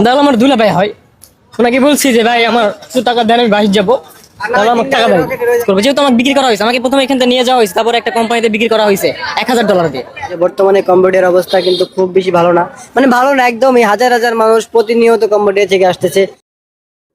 দাদা আমার দুলা ভাই হয়, ওনাকে বলছি যে ভাই আমার কিছু টাকা দেন, আমি বাহির যাবো, তাহলে আমার টাকা দেন করবো। যেহেতু আমাকে বিক্রি করা হয়েছে, আমাকে প্রথমে এখান থেকে নিয়ে যাওয়া হয়েছে, তারপরে একটা কোম্পানিতে বিক্রি করা হয়েছে $1000 দিয়ে। যে বর্তমানে কম্বোডিয়ার অবস্থা কিন্তু খুব বেশি ভালো না, মানে ভালো না একদমই। হাজার হাজার মানুষ প্রতিনিয়ত কম্বোডিয়া থেকে আসতেছে।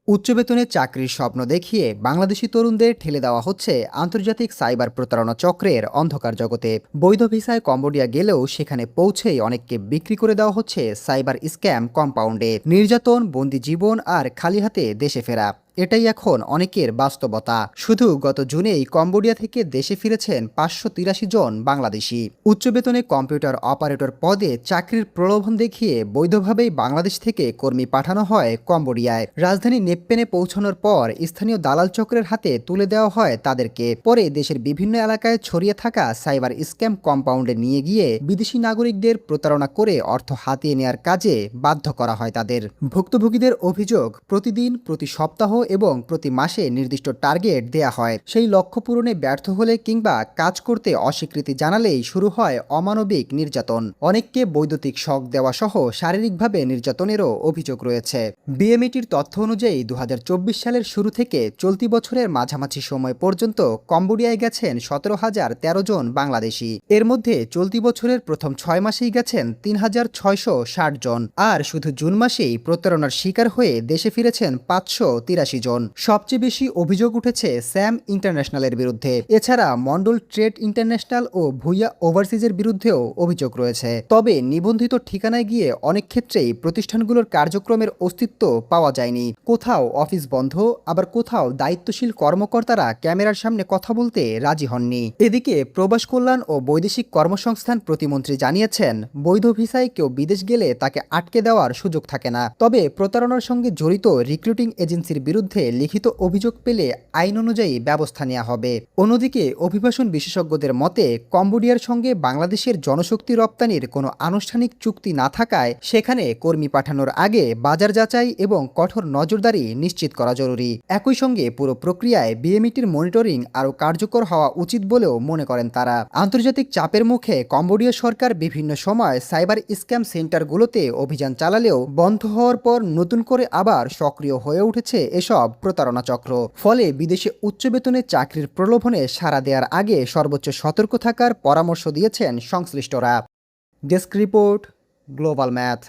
উচ্চ বেতনে চাকরির স্বপ্ন দেখিয়ে বাংলাদেশি তরুণদের ঠেলে দেওয়া হচ্ছে আন্তর্জাতিক সাইবার প্রতারণা চক্রের অন্ধকার জগতে। বৈধ ভিসায় কম্বোডিয়া গেলেও সেখানে পৌঁছেই অনেককে বিক্রি করে দেওয়া হচ্ছে সাইবার স্ক্যাম কম্পাউন্ডে। নির্যাতন, বন্দি জীবন আর খালি হাতে দেশে ফেরা, এটাই এখন অনেকের বাস্তবতা। শুধু গত জুনেই কম্বোডিয়া থেকে দেশে ফিরেছেন 583 জন বাংলাদেশি। উচ্চ বেতনে কম্পিউটার অপারেটর পদে চাকরির প্রলোভন দেখিয়ে বৈধভাবেই বাংলাদেশ থেকে কর্মী পাঠানো হয় কম্বোডিয়ায়। রাজধানী নেপ্পেনে পৌঁছানোর পর স্থানীয় দালাল চক্রের হাতে তুলে দেওয়া হয় তাদেরকে। পরে দেশের বিভিন্ন এলাকায় ছড়িয়ে থাকা সাইবার স্ক্যাম কম্পাউন্ডে নিয়ে গিয়ে বিদেশি নাগরিকদের প্রতারণা করে অর্থ হাতিয়ে নেওয়ার কাজে বাধ্য করা হয় তাদের। ভুক্তভোগীদের অভিযোগ, প্রতিদিন, প্রতি সপ্তাহ এবং প্রতি মাসে নির্দিষ্ট টার্গেট দেয়া হয়। সেই লক্ষ্য পূরণে ব্যর্থ হলে কিংবা কাজ করতে অস্বীকৃতি জানালেই শুরু হয় অমানবিক নির্যাতন। অনেককে বৈদ্যুতিক শক দেওয়া সহ শারীরিকভাবে নির্যাতনেরও অভিযোগ রয়েছে। বিএমইটির তথ্য অনুযায়ী 2024 সালের শুরু থেকে চলতি বছরের মাঝামাঝি সময় পর্যন্ত কম্বোডিয়ায় গেছেন 17,013 জন বাংলাদেশি। এর মধ্যে চলতি বছরের প্রথম 6 মাসেই গেছেন 3,660 জন। আর শুধু জুন মাসেই প্রতারণার শিকার হয়ে দেশে ফিরেছেন 583 জন। সবচেয়ে বেশি অভিযোগ উঠেছে স্যাম ইন্টারন্যাশনালের বিরুদ্ধে। এছাড়া মন্ডল ট্রেড ইন্টারন্যাশনাল ও ভুইয়া ওভারসিজের বিরুদ্ধেও অভিযোগ রয়েছে। তবে নিবন্ধিত ঠিকানায় গিয়ে অনেক ক্ষেত্রেই প্রতিষ্ঠানগুলোর কার্যক্রমের অস্তিত্ব পাওয়া যায়নি। কোথাও অফিস বন্ধ, আবার কোথাও দায়িত্বশীল কর্মকর্তারা ক্যামেরার সামনে কথা বলতে রাজি হননি। এদিকে প্রবাস কল্যাণ ও বৈদেশিক কর্মসংস্থান প্রতিমন্ত্রী জানিয়েছেন, বৈধ ভিসায় কেউ বিদেশ গেলে তাকে আটকে দেওয়ার সুযোগ থাকে না। তবে প্রতারণার সঙ্গে জড়িত রিক্রুটিং এজেন্সির বিরুদ্ধে লিখিত অভিযোগ পেলে আইন অনুযায়ী ব্যবস্থা নেওয়া হবে। অন্যদিকে অভিবাসন বিশেষজ্ঞদের মতে, কম্বোডিয়ার সঙ্গে বাংলাদেশের জনশক্তি রপ্তানির কোনো আনুষ্ঠানিক চুক্তি না থাকায় সেখানে কর্মী পাঠানোর আগে বাজার যাচাই এবং কঠোর নজরদারি নিশ্চিত করা জরুরি। একই সঙ্গে পুরো প্রক্রিয়ায় বিএমইটির মনিটরিং আরও কার্যকর হওয়া উচিত বলেও মনে করেন তারা। আন্তর্জাতিক চাপের মুখে কম্বোডিয়া সরকার বিভিন্ন সময় সাইবার স্ক্যাম সেন্টারগুলোতে অভিযান চালালেও বন্ধ হওয়ার পর নতুন করে আবার সক্রিয় হয়ে উঠেছে এসব প্রতারণা চক্র। ফলে বিদেশে উচ্চ বেতনে চাকরির প্রলোভনে সাড়া দেওয়ার আগে সর্বোচ্চ সতর্ক থাকার পরামর্শ দিয়েছেন সংশ্লিষ্টরা। Desk report, global math.